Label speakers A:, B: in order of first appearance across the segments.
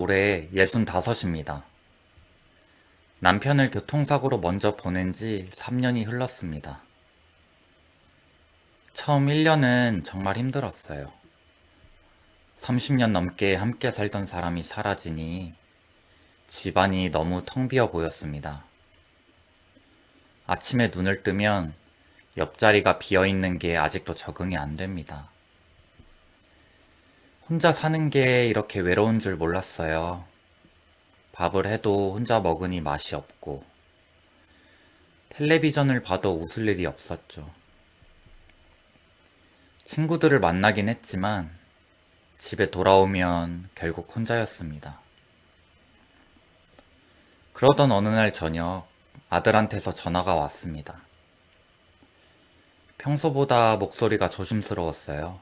A: 올해 65입니다. 남편을 교통사고로 먼저 보낸 지 3년이 흘렀습니다. 처음 1년은 정말 힘들었어요. 30년 넘게 함께 살던 사람이 사라지니 집안이 너무 텅 비어 보였습니다. 아침에 눈을 뜨면 옆자리가 비어 있는 게 아직도 적응이 안 됩니다. 혼자 사는 게 이렇게 외로운 줄 몰랐어요. 밥을 해도 혼자 먹으니 맛이 없고, 텔레비전을 봐도 웃을 일이 없었죠. 친구들을 만나긴 했지만 집에 돌아오면 결국 혼자였습니다. 그러던 어느 날 저녁 아들한테서 전화가 왔습니다. 평소보다 목소리가 조심스러웠어요.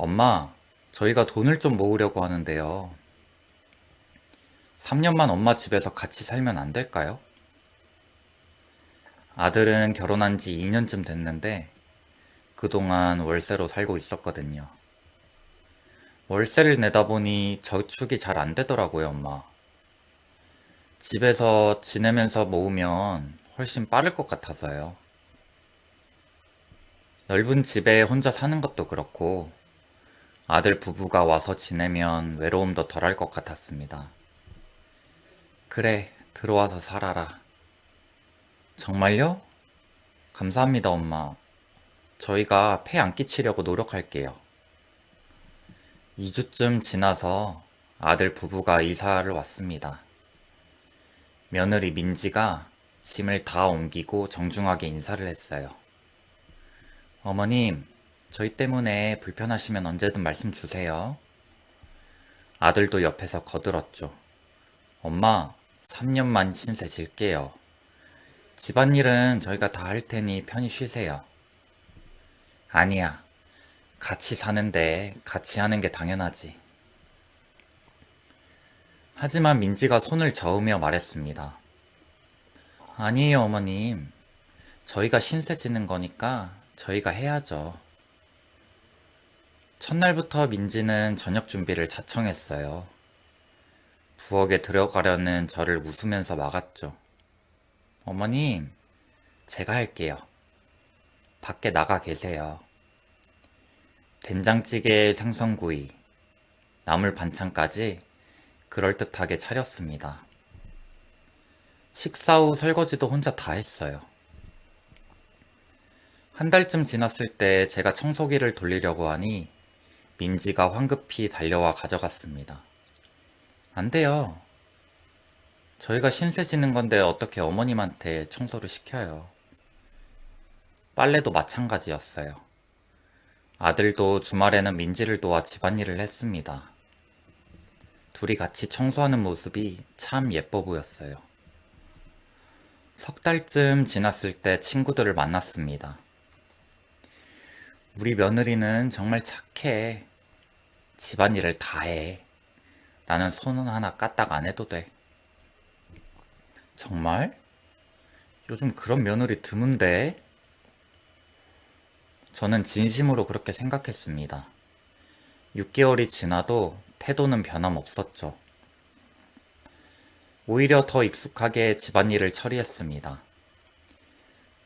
A: 엄마, 저희가 돈을 좀 모으려고 하는데요. 3년만 엄마 집에서 같이 살면 안 될까요? 아들은 결혼한 지 2년쯤 됐는데 그동안 월세로 살고 있었거든요. 월세를 내다 보니 저축이 잘 안 되더라고요, 엄마. 집에서 지내면서 모으면 훨씬 빠를 것 같아서요. 넓은 집에 혼자 사는 것도 그렇고 아들 부부가 와서 지내면 외로움도 덜할 것 같았습니다. 그래, 들어와서 살아라. 정말요? 감사합니다, 엄마. 저희가 폐 안 끼치려고 노력할게요. 2주쯤 지나서 아들 부부가 이사를 왔습니다. 며느리 민지가 짐을 다 옮기고 정중하게 인사를 했어요. 어머님, 저희 때문에 불편하시면 언제든 말씀 주세요. 아들도 옆에서 거들었죠. 엄마, 3년만 신세 질게요. 집안일은 저희가 다 할 테니 편히 쉬세요. 아니야. 같이 사는데 같이 하는 게 당연하지. 하지만 민지가 손을 저으며 말했습니다. 아니에요, 어머님. 저희가 신세 지는 거니까 저희가 해야죠. 첫날부터 민지는 저녁 준비를 자청했어요. 부엌에 들어가려는 저를 웃으면서 막았죠. 어머님, 제가 할게요. 밖에 나가 계세요. 된장찌개에 생선구이, 나물 반찬까지 그럴듯하게 차렸습니다. 식사 후 설거지도 혼자 다 했어요. 한 달쯤 지났을 때 제가 청소기를 돌리려고 하니 민지가 황급히 달려와 가져갔습니다. 안 돼요. 저희가 신세 지는 건데 어떻게 어머님한테 청소를 시켜요. 빨래도 마찬가지였어요. 아들도 주말에는 민지를 도와 집안일을 했습니다. 둘이 같이 청소하는 모습이 참 예뻐 보였어요. 석 달쯤 지났을 때 친구들을 만났습니다. 우리 며느리는 정말 착해. 집안일을 다 해. 나는 손은 하나 까딱 안 해도 돼. 정말? 요즘 그런 며느리 드문데? 저는 진심으로 그렇게 생각했습니다. 6개월이 지나도 태도는 변함없었죠. 오히려 더 익숙하게 집안일을 처리했습니다.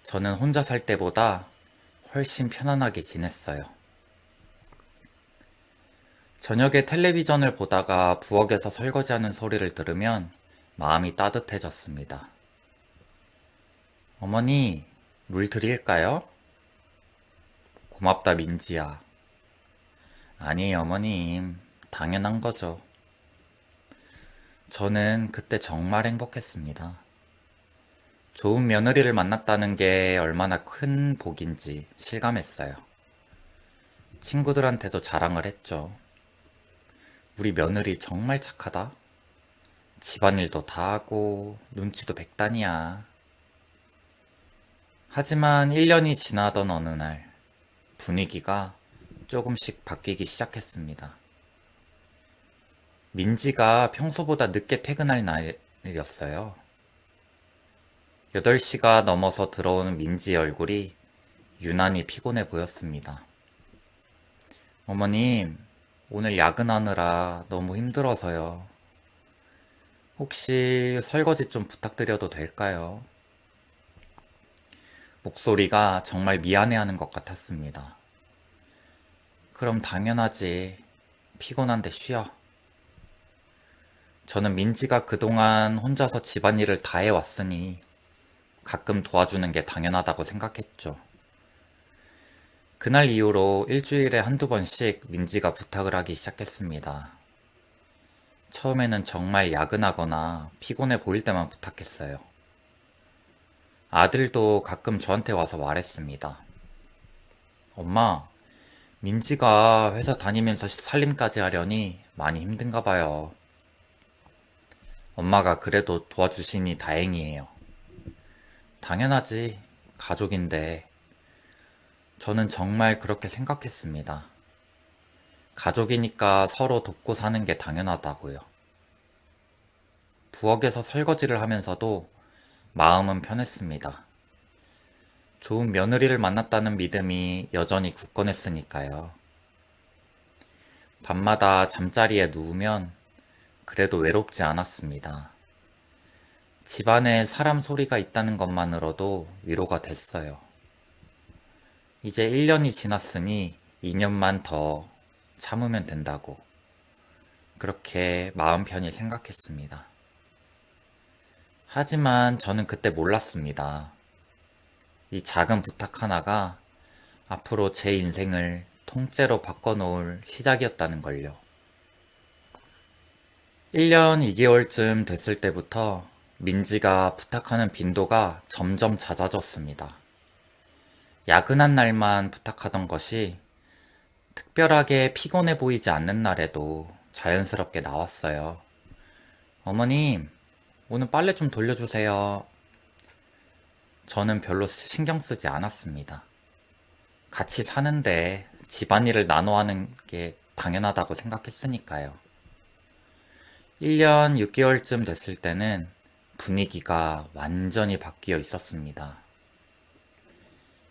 A: 저는 혼자 살 때보다 훨씬 편안하게 지냈어요. 저녁에 텔레비전을 보다가 부엌에서 설거지하는 소리를 들으면 마음이 따뜻해졌습니다. 어머니, 물 드릴까요? 고맙다, 민지야. 아니, 어머님. 당연한 거죠. 저는 그때 정말 행복했습니다. 좋은 며느리를 만났다는 게 얼마나 큰 복인지 실감했어요. 친구들한테도 자랑을 했죠. 우리 며느리 정말 착하다. 집안일도 다 하고 눈치도 백단이야. 하지만 1년이 지나던 어느 날 분위기가 조금씩 바뀌기 시작했습니다. 민지가 평소보다 늦게 퇴근할 날이었어요. 8시가 넘어서 들어오는 민지의 얼굴이 유난히 피곤해 보였습니다. 어머님, 오늘 야근하느라 너무 힘들어서요. 혹시 설거지 좀 부탁드려도 될까요? 목소리가 정말 미안해하는 것 같았습니다. 그럼 당연하지. 피곤한데 쉬어. 저는 민지가 그동안 혼자서 집안일을 다 해왔으니 가끔 도와주는 게 당연하다고 생각했죠. 그날 이후로 일주일에 한두 번씩 민지가 부탁을 하기 시작했습니다. 처음에는 정말 야근하거나 피곤해 보일 때만 부탁했어요. 아들도 가끔 저한테 와서 말했습니다. 엄마, 민지가 회사 다니면서 살림까지 하려니 많이 힘든가 봐요. 엄마가 그래도 도와주시니 다행이에요. 당연하지. 가족인데. 저는 정말 그렇게 생각했습니다. 가족이니까 서로 돕고 사는 게 당연하다고요. 부엌에서 설거지를 하면서도 마음은 편했습니다. 좋은 며느리를 만났다는 믿음이 여전히 굳건했으니까요. 밤마다 잠자리에 누우면 그래도 외롭지 않았습니다. 집안에 사람 소리가 있다는 것만으로도 위로가 됐어요. 이제 1년이 지났으니 2년만 더 참으면 된다고. 그렇게 마음 편히 생각했습니다. 하지만 저는 그때 몰랐습니다. 이 작은 부탁 하나가 앞으로 제 인생을 통째로 바꿔놓을 시작이었다는 걸요. 1년 2개월쯤 됐을 때부터 민지가 부탁하는 빈도가 점점 잦아졌습니다. 야근한 날만 부탁하던 것이 특별하게 피곤해 보이지 않는 날에도 자연스럽게 나왔어요. 어머님, 오늘 빨래 좀 돌려주세요. 저는 별로 신경 쓰지 않았습니다. 같이 사는데 집안일을 나눠 하는 게 당연하다고 생각했으니까요. 1년 6개월쯤 됐을 때는 분위기가 완전히 바뀌어 있었습니다.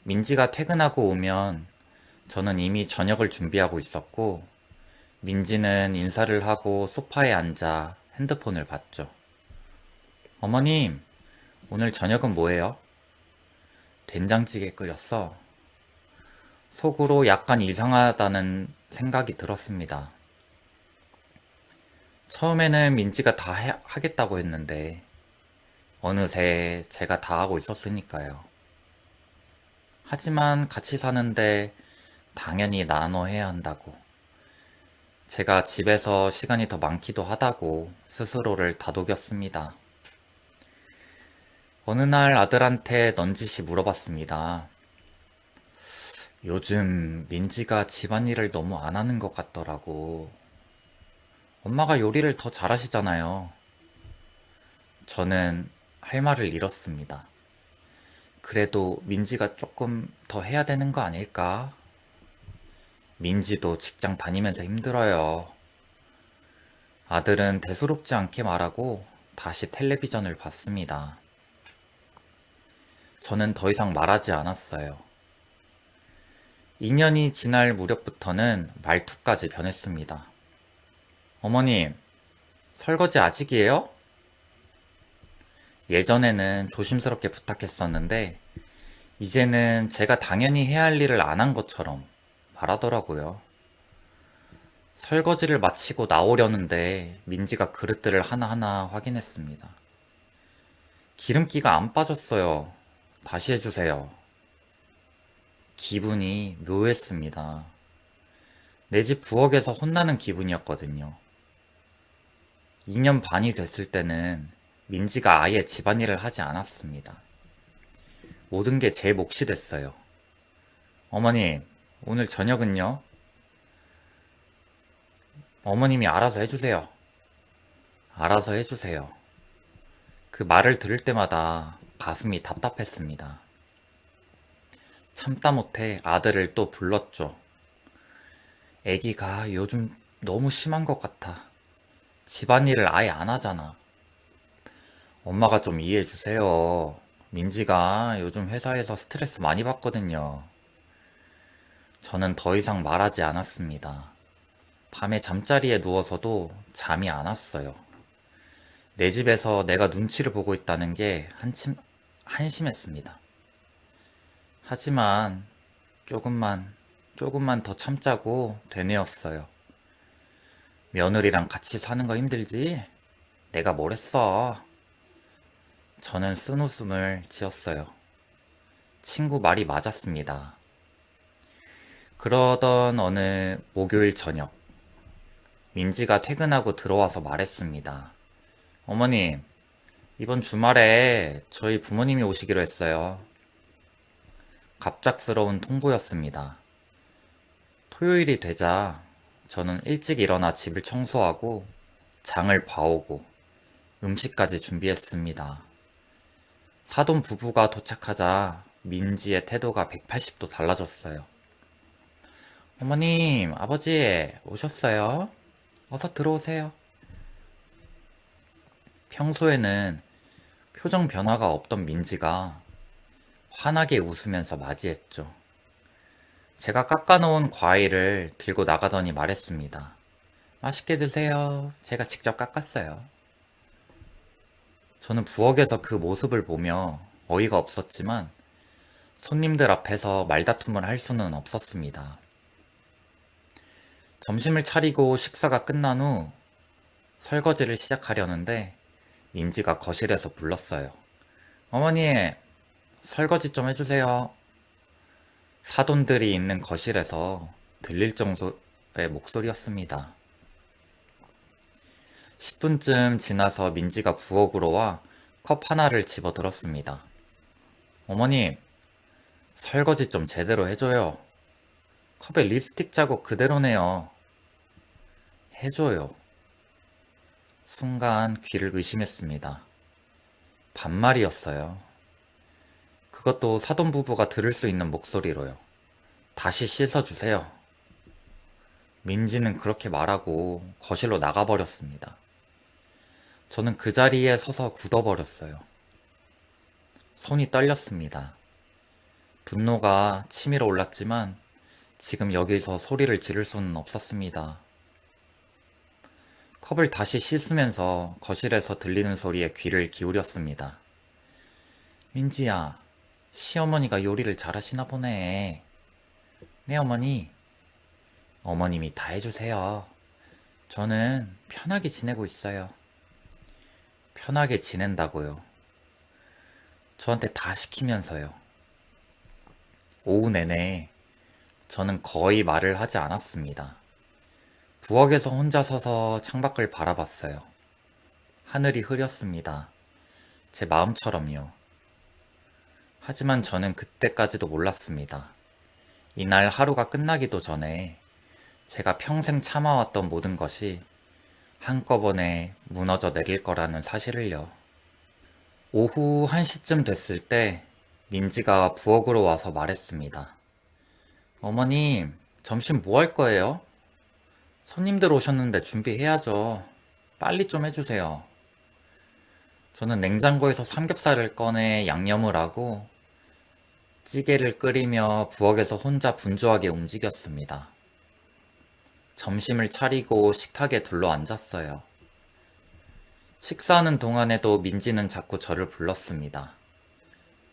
A: 민지가 퇴근하고 오면 저는 이미 저녁을 준비하고 있었고, 민지는 인사를 하고 소파에 앉아 핸드폰을 봤죠. 어머님, 오늘 저녁은 뭐예요? 된장찌개 끓였어. 속으로 약간 이상하다는 생각이 들었습니다. 처음에는 민지가 다 하겠다고 했는데, 어느새 제가 다 하고 있었으니까요. 하지만 같이 사는데 당연히 나눠 해야 한다고. 제가 집에서 시간이 더 많기도 하다고 스스로를 다독였습니다. 어느 날 아들한테 넌지시 물어봤습니다. 요즘 민지가 집안일을 너무 안 하는 것 같더라고. 엄마가 요리를 더 잘하시잖아요. 저는 할 말을 잃었습니다. 그래도 민지가 조금 더 해야 되는 거 아닐까? 민지도 직장 다니면서 힘들어요. 아들은 대수롭지 않게 말하고 다시 텔레비전을 봤습니다. 저는 더 이상 말하지 않았어요. 2년이 지날 무렵부터는 말투까지 변했습니다. 어머님, 설거지 아직이에요? 예전에는 조심스럽게 부탁했었는데, 이제는 제가 당연히 해야 할 일을 안 한 것처럼 말하더라고요. 설거지를 마치고 나오려는데 민지가 그릇들을 하나하나 확인했습니다. 기름기가 안 빠졌어요. 다시 해주세요. 기분이 묘했습니다. 내 집 부엌에서 혼나는 기분이었거든요. 2년 반이 됐을 때는 민지가 아예 집안일을 하지 않았습니다. 모든 게 제 몫이 됐어요. 어머님, 오늘 저녁은요? 어머님이 알아서 해주세요. 알아서 해주세요. 그 말을 들을 때마다 가슴이 답답했습니다. 참다 못해 아들을 또 불렀죠. 애기가 요즘 너무 심한 것 같아. 집안일을 아예 안 하잖아. 엄마가 좀 이해해 주세요. 민지가 요즘 회사에서 스트레스 많이 받거든요. 저는 더 이상 말하지 않았습니다. 밤에 잠자리에 누워서도 잠이 안 왔어요. 내 집에서 내가 눈치를 보고 있다는 게 한심했습니다. 하지만 조금만 더 참자고 되뇌었어요. 며느리랑 같이 사는 거 힘들지? 내가 뭘 했어? 저는 쓴웃음을 지었어요. 친구 말이 맞았습니다. 그러던 어느 목요일 저녁, 민지가 퇴근하고 들어와서 말했습니다. 어머님, 이번 주말에 저희 부모님이 오시기로 했어요. 갑작스러운 통보였습니다. 토요일이 되자 저는 일찍 일어나 집을 청소하고 장을 봐오고 음식까지 준비했습니다. 사돈 부부가 도착하자 민지의 태도가 180도 달라졌어요. 어머님, 아버지, 오셨어요? 어서 들어오세요. 평소에는 표정 변화가 없던 민지가 환하게 웃으면서 맞이했죠. 제가 깎아놓은 과일을 들고 나가더니 말했습니다. 맛있게 드세요. 제가 직접 깎았어요. 저는 부엌에서 그 모습을 보며 어이가 없었지만 손님들 앞에서 말다툼을 할 수는 없었습니다. 점심을 차리고 식사가 끝난 후 설거지를 시작하려는데 민지가 거실에서 불렀어요. 어머니, 설거지 좀 해주세요. 사돈들이 있는 거실에서 들릴 정도의 목소리였습니다. 10분쯤 지나서 민지가 부엌으로 와 컵 하나를 집어 들었습니다. 어머님, 설거지 좀 제대로 해줘요. 컵에 립스틱 자국 그대로네요. 해줘요. 순간 귀를 의심했습니다. 반말이었어요. 그것도 사돈 부부가 들을 수 있는 목소리로요. 다시 씻어주세요. 민지는 그렇게 말하고 거실로 나가버렸습니다. 저는 그 자리에 서서 굳어버렸어요. 손이 떨렸습니다. 분노가 치밀어 올랐지만 지금 여기서 소리를 지를 수는 없었습니다. 컵을 다시 씻으면서 거실에서 들리는 소리에 귀를 기울였습니다. 민지야, 시어머니가 요리를 잘하시나 보네. 네, 어머니. 어머님이 다 해주세요. 저는 편하게 지내고 있어요. 편하게 지낸다고요. 저한테 다 시키면서요. 오후 내내 저는 거의 말을 하지 않았습니다. 부엌에서 혼자 서서 창밖을 바라봤어요. 하늘이 흐렸습니다. 제 마음처럼요. 하지만 저는 그때까지도 몰랐습니다. 이날 하루가 끝나기도 전에 제가 평생 참아왔던 모든 것이 한꺼번에 무너져 내릴 거라는 사실을요. 오후 1시쯤 됐을 때 민지가 부엌으로 와서 말했습니다. 어머님, 점심 뭐 할 거예요? 손님들 오셨는데 준비해야죠. 빨리 좀 해주세요. 저는 냉장고에서 삼겹살을 꺼내 양념을 하고 찌개를 끓이며 부엌에서 혼자 분주하게 움직였습니다. 점심을 차리고 식탁에 둘러앉았어요. 식사하는 동안에도 민지는 자꾸 저를 불렀습니다.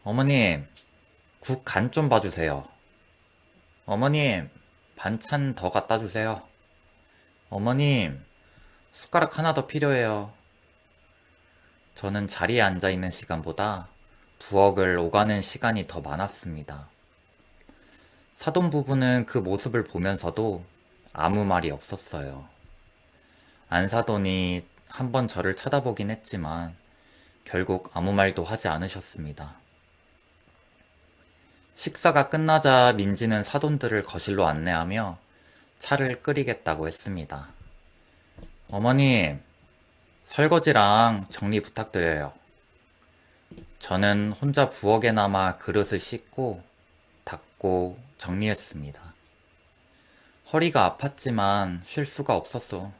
A: 어머님, 국 간 좀 봐주세요. 어머님, 반찬 더 갖다 주세요. 어머님, 숟가락 하나 더 필요해요. 저는 자리에 앉아 있는 시간보다 부엌을 오가는 시간이 더 많았습니다. 사돈 부부는 그 모습을 보면서도 아무 말이 없었어요. 안사돈이 한 번 저를 쳐다보긴 했지만 결국 아무 말도 하지 않으셨습니다. 식사가 끝나자 민지는 사돈들을 거실로 안내하며 차를 끓이겠다고 했습니다. 어머님, 설거지랑 정리 부탁드려요. 저는 혼자 부엌에 남아 그릇을 씻고 닦고 정리했습니다. 허리가 아팠지만 쉴 수가 없었어.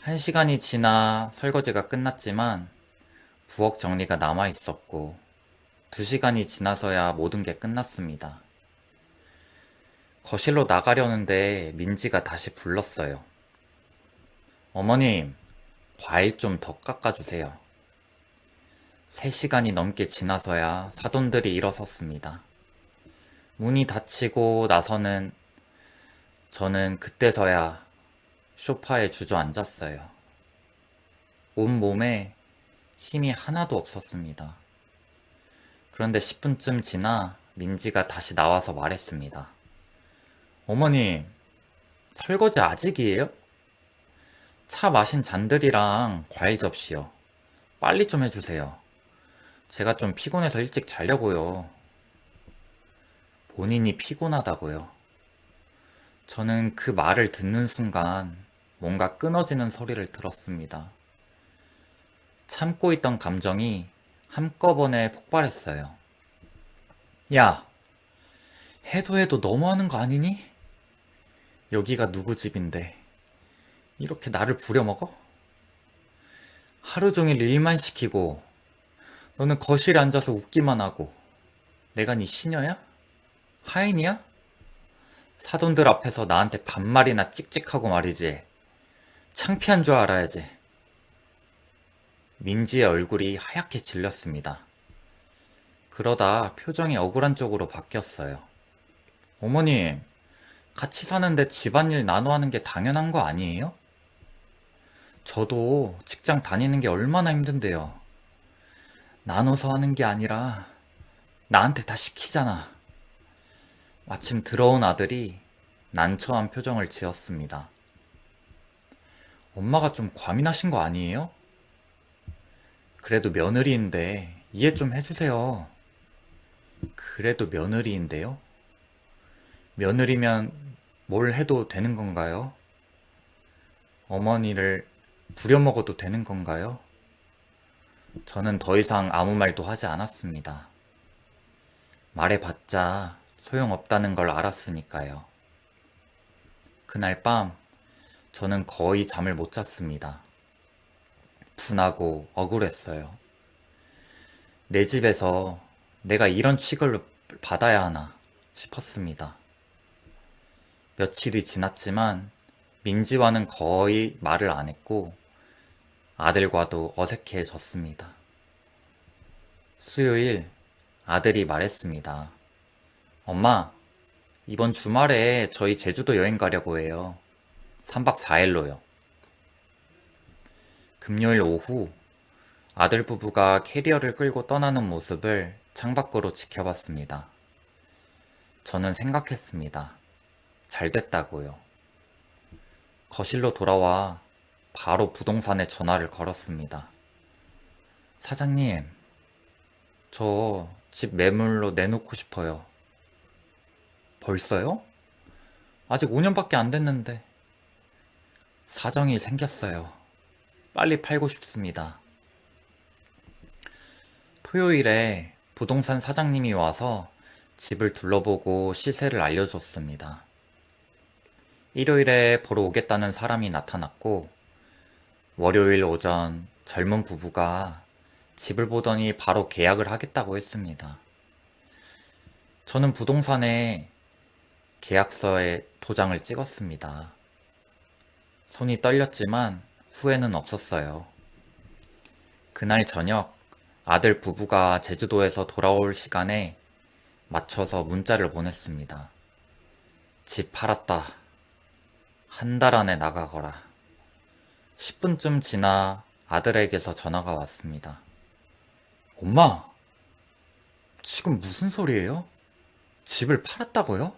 A: 1시간이 지나 설거지가 끝났지만 부엌 정리가 남아 있었고 2시간이 지나서야 모든 게 끝났습니다. 거실로 나가려는데 민지가 다시 불렀어요. 어머님, 과일 좀 더 깎아주세요. 3시간이 넘게 지나서야 사돈들이 일어섰습니다. 문이 닫히고 나서는 저는 그때서야 소파에 주저앉았어요. 온몸에 힘이 하나도 없었습니다. 그런데 10분쯤 지나 민지가 다시 나와서 말했습니다. 어머님, 설거지 아직이에요? 차 마신 잔들이랑 과일 접시요. 빨리 좀 해주세요. 제가 좀 피곤해서 일찍 자려고요. 본인이 피곤하다고요. 저는 그 말을 듣는 순간 뭔가 끊어지는 소리를 들었습니다. 참고 있던 감정이 한꺼번에 폭발했어요. 야, 해도 해도 너무하는 거 아니니? 여기가 누구 집인데 이렇게 나를 부려먹어? 하루 종일 일만 시키고 너는 거실에 앉아서 웃기만 하고 내가 네 시녀야? 하인이야? 사돈들 앞에서 나한테 반말이나 찍찍하고 말이지. 창피한 줄 알아야지. 민지의 얼굴이 하얗게 질렸습니다. 그러다 표정이 억울한 쪽으로 바뀌었어요. 어머님, 같이 사는데 집안일 나눠 하는 게 당연한 거 아니에요? 저도 직장 다니는 게 얼마나 힘든데요. 나눠서 하는 게 아니라 나한테 다 시키잖아. 마침 들어온 아들이 난처한 표정을 지었습니다. 엄마가 좀 과민하신 거 아니에요? 그래도 며느리인데 이해 좀 해주세요. 그래도 며느리인데요? 며느리면 뭘 해도 되는 건가요? 어머니를 부려먹어도 되는 건가요? 저는 더 이상 아무 말도 하지 않았습니다. 말해봤자 소용없다는 걸 알았으니까요. 그날 밤 저는 거의 잠을 못 잤습니다. 분하고 억울했어요. 내 집에서 내가 이런 취급을 받아야 하나 싶었습니다. 며칠이 지났지만 민지와는 거의 말을 안 했고 아들과도 어색해졌습니다. 수요일 아들이 말했습니다. 엄마, 이번 주말에 저희 제주도 여행 가려고 해요. 3박 4일로요. 금요일 오후 아들 부부가 캐리어를 끌고 떠나는 모습을 창밖으로 지켜봤습니다. 저는 생각했습니다. 잘 됐다고요. 거실로 돌아와 바로 부동산에 전화를 걸었습니다. 사장님, 저 집 매물로 내놓고 싶어요. 벌써요? 아직 5년밖에 안 됐는데. 사정이 생겼어요. 빨리 팔고 싶습니다. 토요일에 부동산 사장님이 와서 집을 둘러보고 시세를 알려줬습니다. 일요일에 보러 오겠다는 사람이 나타났고, 월요일 오전 젊은 부부가 집을 보더니 바로 계약을 하겠다고 했습니다. 저는 부동산에 계약서에 도장을 찍었습니다. 손이 떨렸지만 후회는 없었어요. 그날 저녁 아들 부부가 제주도에서 돌아올 시간에 맞춰서 문자를 보냈습니다. 집 팔았다. 한 달 안에 나가거라. 10분쯤 지나 아들에게서 전화가 왔습니다. 엄마, 지금 무슨 소리예요? 집을 팔았다고요?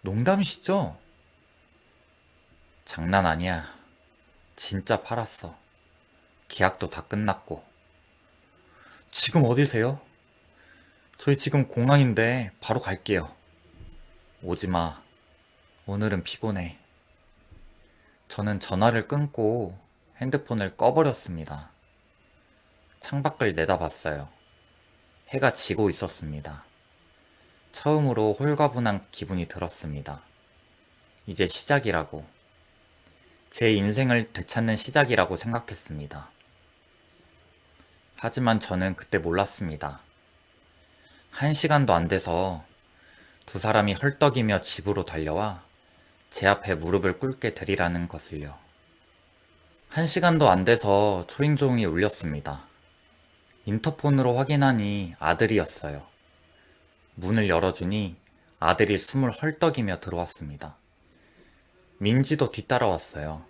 A: 농담이시죠? 장난 아니야. 진짜 팔았어. 계약도 다 끝났고. 지금 어디세요? 저희 지금 공항인데 바로 갈게요. 오지 마. 오늘은 피곤해. 저는 전화를 끊고 핸드폰을 꺼버렸습니다. 창밖을 내다봤어요. 해가 지고 있었습니다. 처음으로 홀가분한 기분이 들었습니다. 이제 시작이라고. 제 인생을 되찾는 시작이라고 생각했습니다. 하지만 저는 그때 몰랐습니다. 1시간도 안 돼서 두 사람이 헐떡이며 집으로 달려와 제 앞에 무릎을 꿇게 되리라는 것을요. 1시간도 안 돼서 초인종이 울렸습니다. 인터폰으로 확인하니 아들이었어요. 문을 열어주니 아들이 숨을 헐떡이며 들어왔습니다. 민지도 뒤따라왔어요.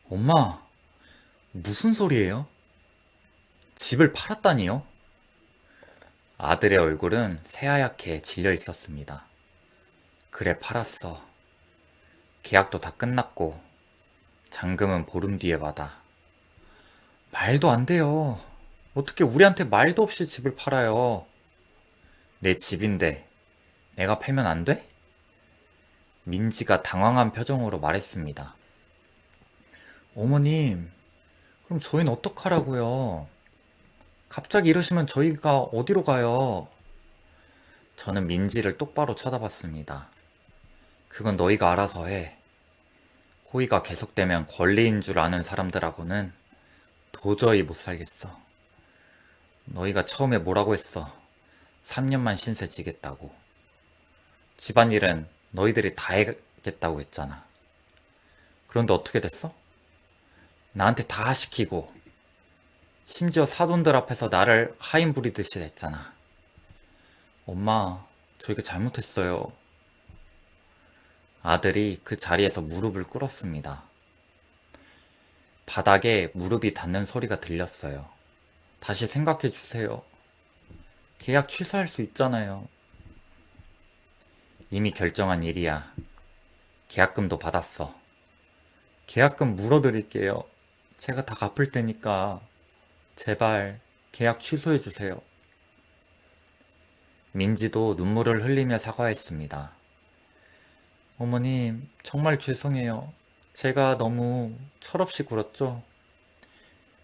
A: 엄마, 무슨 소리예요? 집을 팔았다니요? 아들의 얼굴은 새하얗게 질려 있었습니다. 그래, 팔았어. 계약도 다 끝났고 잔금은 보름 뒤에 받아. 말도 안 돼요. 어떻게 우리한테 말도 없이 집을 팔아요? 내 집인데 내가 팔면 안 돼? 민지가 당황한 표정으로 말했습니다. 어머님, 그럼 저희는 어떡하라고요? 갑자기 이러시면 저희가 어디로 가요? 저는 민지를 똑바로 쳐다봤습니다. 그건 너희가 알아서 해. 호의가 계속되면 권리인 줄 아는 사람들하고는 도저히 못 살겠어. 너희가 처음에 뭐라고 했어? 3년만 신세 지겠다고. 집안일은 너희들이 다 해겠다고 했잖아. 그런데 어떻게 됐어? 나한테 다 시키고 심지어 사돈들 앞에서 나를 하인 부리듯이 했잖아. 엄마, 저희가 잘못했어요. 아들이 그 자리에서 무릎을 꿇었습니다. 바닥에 무릎이 닿는 소리가 들렸어요. 다시 생각해 주세요. 계약 취소할 수 있잖아요. 이미 결정한 일이야. 계약금도 받았어. 계약금 물어드릴게요. 제가 다 갚을 테니까 제발 계약 취소해 주세요. 민지도 눈물을 흘리며 사과했습니다. 어머님, 정말 죄송해요. 제가 너무 철없이 굴었죠?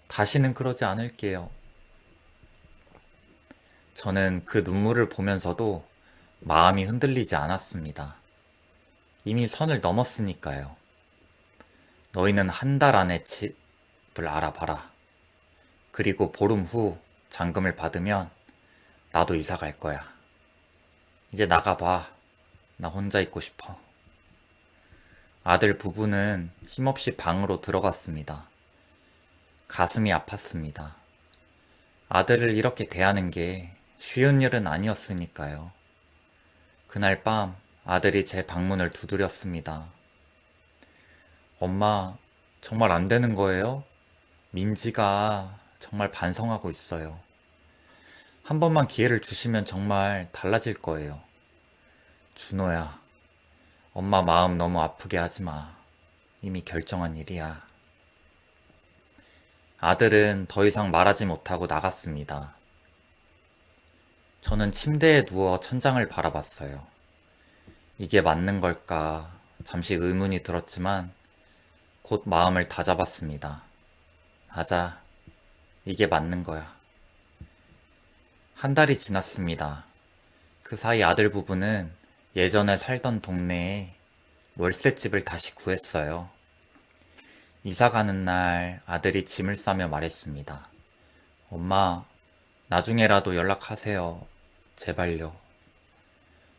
A: 다시는 그러지 않을게요. 저는 그 눈물을 보면서도 마음이 흔들리지 않았습니다. 이미 선을 넘었으니까요. 너희는 한 달 안에 집을 알아봐라. 그리고 보름 후 잔금을 받으면 나도 이사 갈 거야. 이제 나가봐. 나 혼자 있고 싶어. 아들 부부는 힘없이 방으로 들어갔습니다. 가슴이 아팠습니다. 아들을 이렇게 대하는 게 쉬운 일은 아니었으니까요. 그날 밤 아들이 제 방문을 두드렸습니다. 엄마, 정말 안 되는 거예요? 민지가 정말 반성하고 있어요. 한 번만 기회를 주시면 정말 달라질 거예요. 준호야, 엄마 마음 너무 아프게 하지 마. 이미 결정한 일이야. 아들은 더 이상 말하지 못하고 나갔습니다. 저는 침대에 누워 천장을 바라봤어요. 이게 맞는 걸까? 잠시 의문이 들었지만 곧 마음을 다잡았습니다. 맞아. 이게 맞는 거야. 한 달이 지났습니다. 그 사이 아들 부부는 예전에 살던 동네에 월세집을 다시 구했어요. 이사 가는 날 아들이 짐을 싸며 말했습니다. 엄마, 나중에라도 연락하세요. 제발요.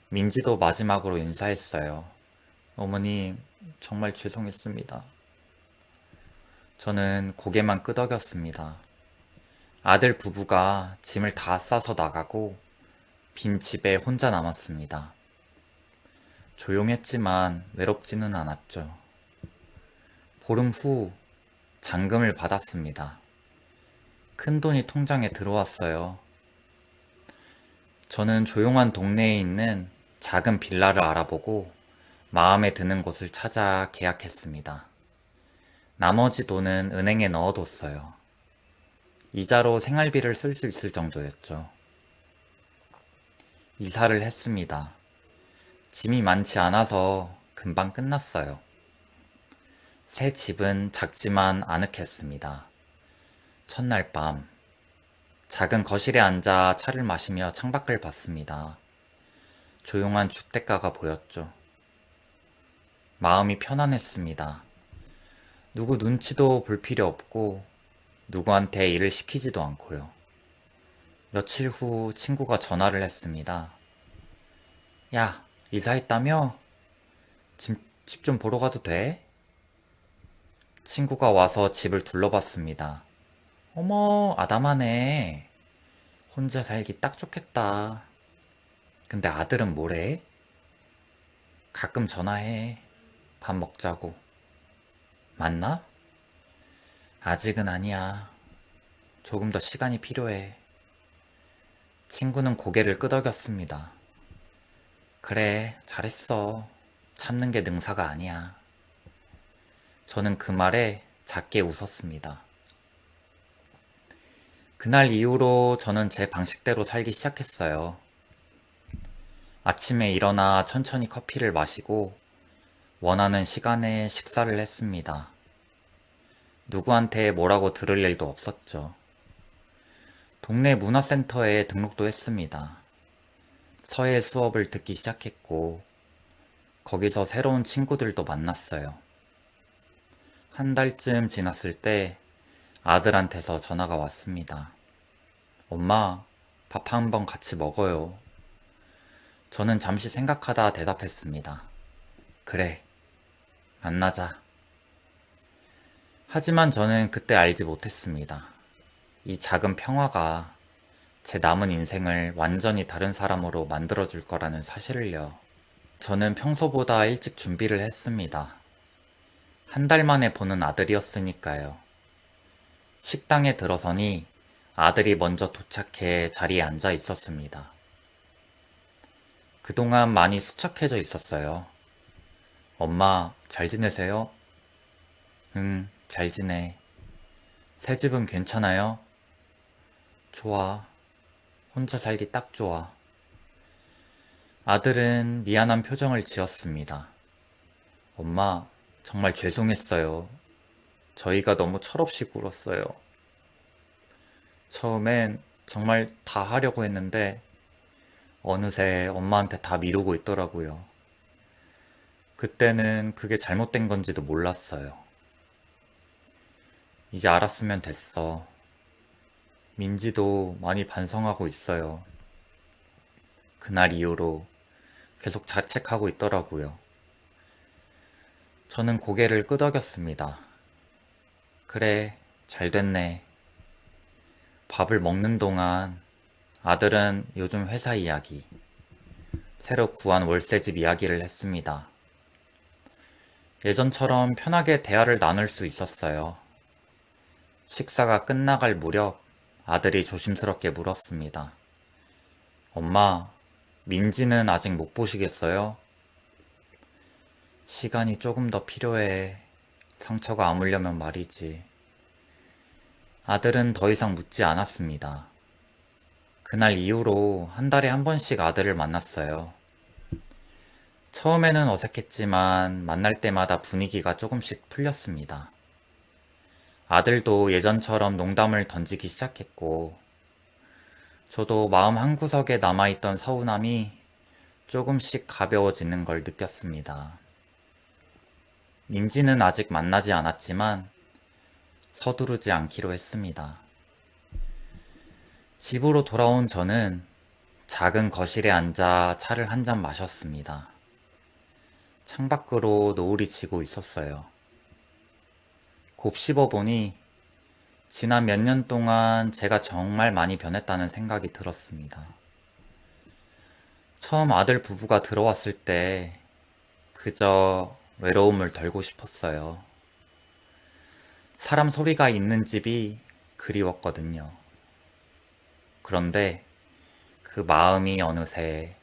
A: 민지도 마지막으로 인사했어요. 어머님, 정말 죄송했습니다. 저는 고개만 끄덕였습니다. 아들 부부가 짐을 다 싸서 나가고 빈 집에 혼자 남았습니다. 조용했지만 외롭지는 않았죠. 보름 후 잔금을 받았습니다. 큰돈이 통장에 들어왔어요. 저는 조용한 동네에 있는 작은 빌라를 알아보고 마음에 드는 곳을 찾아 계약했습니다. 나머지 돈은 은행에 넣어뒀어요. 이자로 생활비를 쓸 수 있을 정도였죠. 이사를 했습니다. 짐이 많지 않아서 금방 끝났어요. 새 집은 작지만 아늑했습니다. 첫날 밤, 작은 거실에 앉아 차를 마시며 창밖을 봤습니다. 조용한 주택가가 보였죠. 마음이 편안했습니다. 누구 눈치도 볼 필요 없고 누구한테 일을 시키지도 않고요. 며칠 후 친구가 전화를 했습니다. 야, 이사했다며? 집 좀 보러 가도 돼? 친구가 와서 집을 둘러봤습니다. 어머, 아담하네. 혼자 살기 딱 좋겠다. 근데 아들은 뭐래? 가끔 전화해. 밥 먹자고. 맞나? 아직은 아니야. 조금 더 시간이 필요해. 친구는 고개를 끄덕였습니다. 그래, 잘했어. 참는 게 능사가 아니야. 저는 그 말에 작게 웃었습니다. 그날 이후로 저는 제 방식대로 살기 시작했어요. 아침에 일어나 천천히 커피를 마시고 원하는 시간에 식사를 했습니다. 누구한테 뭐라고 들을 일도 없었죠. 동네 문화센터에 등록도 했습니다. 서예 수업을 듣기 시작했고 거기서 새로운 친구들도 만났어요. 한 달쯤 지났을 때 아들한테서 전화가 왔습니다. 엄마, 밥 한 번 같이 먹어요. 저는 잠시 생각하다 대답했습니다. 그래, 만나자. 하지만 저는 그때 알지 못했습니다. 이 작은 평화가 제 남은 인생을 완전히 다른 사람으로 만들어줄 거라는 사실을요. 저는 평소보다 일찍 준비를 했습니다. 한 달 만에 보는 아들이었으니까요. 식당에 들어서니 아들이 먼저 도착해 자리에 앉아 있었습니다. 그동안 많이 수척해져 있었어요. 엄마, 잘 지내세요? 응, 잘 지내. 새 집은 괜찮아요? 좋아. 혼자 살기 딱 좋아. 아들은 미안한 표정을 지었습니다. 엄마, 정말 죄송했어요. 저희가 너무 철없이 굴었어요. 처음엔 정말 다 하려고 했는데 어느새 엄마한테 다 미루고 있더라고요. 그때는 그게 잘못된 건지도 몰랐어요. 이제 알았으면 됐어. 민지도 많이 반성하고 있어요. 그날 이후로 계속 자책하고 있더라고요. 저는 고개를 끄덕였습니다. 그래, 잘 됐네. 밥을 먹는 동안 아들은 요즘 회사 이야기, 새로 구한 월세집 이야기를 했습니다. 예전처럼 편하게 대화를 나눌 수 있었어요. 식사가 끝나갈 무렵 아들이 조심스럽게 물었습니다. 엄마, 민지는 아직 못 보시겠어요? 시간이 조금 더 필요해. 상처가 아물려면 말이지. 아들은 더 이상 묻지 않았습니다. 그날 이후로 한 달에 한 번씩 아들을 만났어요. 처음에는 어색했지만 만날 때마다 분위기가 조금씩 풀렸습니다. 아들도 예전처럼 농담을 던지기 시작했고, 저도 마음 한구석에 남아있던 서운함이 조금씩 가벼워지는 걸 느꼈습니다. 민지는 아직 만나지 않았지만 서두르지 않기로 했습니다. 집으로 돌아온 저는 작은 거실에 앉아 차를 한 잔 마셨습니다. 창밖으로 노을이 지고 있었어요. 곱씹어 보니 지난 몇 년 동안 제가 정말 많이 변했다는 생각이 들었습니다. 처음 아들 부부가 들어왔을 때 그저 외로움을 덜고 싶었어요. 사람 소리가 있는 집이 그리웠거든요. 그런데 그 마음이 어느새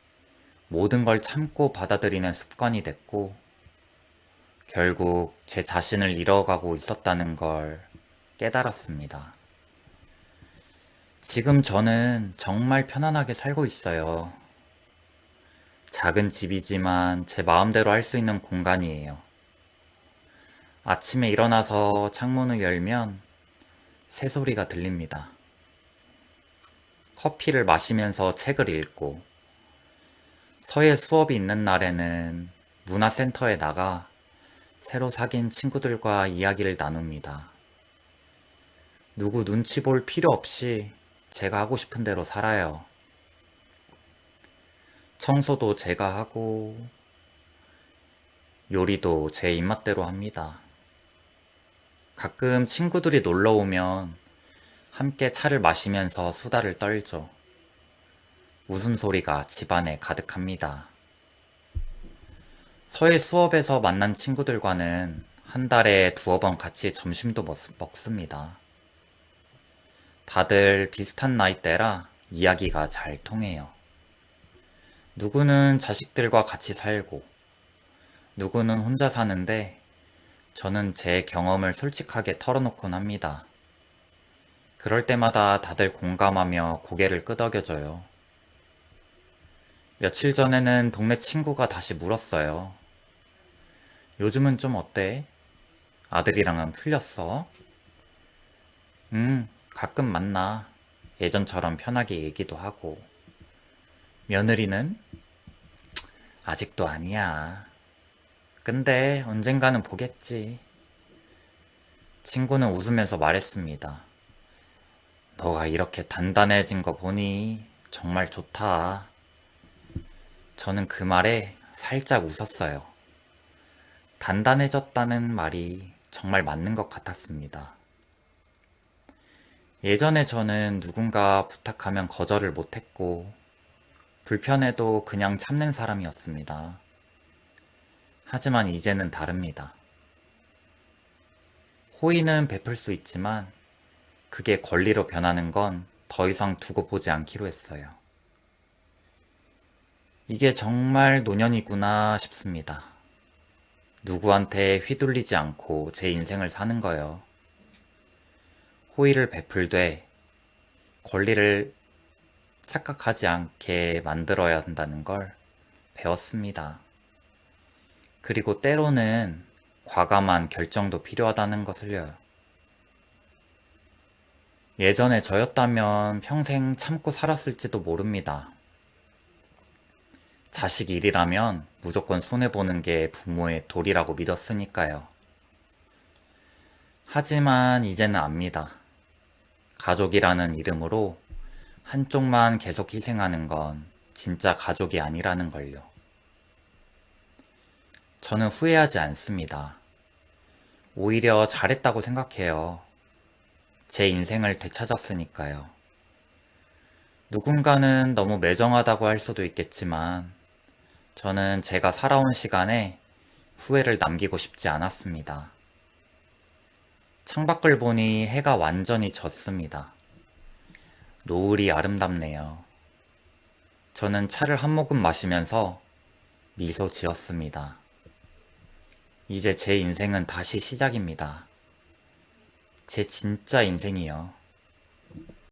A: 모든 걸 참고 받아들이는 습관이 됐고, 결국 제 자신을 잃어가고 있었다는 걸 깨달았습니다. 지금 저는 정말 편안하게 살고 있어요. 작은 집이지만 제 마음대로 할 수 있는 공간이에요. 아침에 일어나서 창문을 열면 새소리가 들립니다. 커피를 마시면서 책을 읽고, 서예 수업이 있는 날에는 문화센터에 나가 새로 사귄 친구들과 이야기를 나눕니다. 누구 눈치 볼 필요 없이 제가 하고 싶은 대로 살아요. 청소도 제가 하고, 요리도 제 입맛대로 합니다. 가끔 친구들이 놀러 오면 함께 차를 마시면서 수다를 떨죠. 웃음소리가 집안에 가득합니다. 서예 수업에서 만난 친구들과는 한 달에 두어 번 같이 점심도 먹습니다. 다들 비슷한 나이대라 이야기가 잘 통해요. 누구는 자식들과 같이 살고, 누구는 혼자 사는데, 저는 제 경험을 솔직하게 털어놓곤 합니다. 그럴 때마다 다들 공감하며 고개를 끄덕여줘요. 며칠 전에는 동네 친구가 다시 물었어요. 요즘은 좀 어때? 아들이랑은 풀렸어? 가끔 만나. 예전처럼 편하게 얘기도 하고. 며느리는? 아직도 아니야. 근데 언젠가는 보겠지. 친구는 웃으면서 말했습니다. 너가 이렇게 단단해진 거 보니 정말 좋다. 저는 그 말에 살짝 웃었어요. 단단해졌다는 말이 정말 맞는 것 같았습니다. 예전에 저는 누군가 부탁하면 거절을 못했고, 불편해도 그냥 참는 사람이었습니다. 하지만 이제는 다릅니다. 호의는 베풀 수 있지만, 그게 권리로 변하는 건 더 이상 두고 보지 않기로 했어요. 이게 정말 노년이구나 싶습니다. 누구한테 휘둘리지 않고 제 인생을 사는 거요. 호의를 베풀되 권리를 착각하지 않게 만들어야 한다는 걸 배웠습니다. 그리고 때로는 과감한 결정도 필요하다는 것을요. 예전에 저였다면 평생 참고 살았을지도 모릅니다. 자식 일이라면 무조건 손해보는 게 부모의 도리라고 믿었으니까요. 하지만 이제는 압니다. 가족이라는 이름으로 한쪽만 계속 희생하는 건 진짜 가족이 아니라는 걸요. 저는 후회하지 않습니다. 오히려 잘했다고 생각해요. 제 인생을 되찾았으니까요. 누군가는 너무 매정하다고 할 수도 있겠지만 저는 제가 살아온 시간에 후회를 남기고 싶지 않았습니다. 창밖을 보니 해가 완전히 졌습니다. 노을이 아름답네요. 저는 차를 한 모금 마시면서 미소 지었습니다. 이제 제 인생은 다시 시작입니다. 제 진짜 인생이요.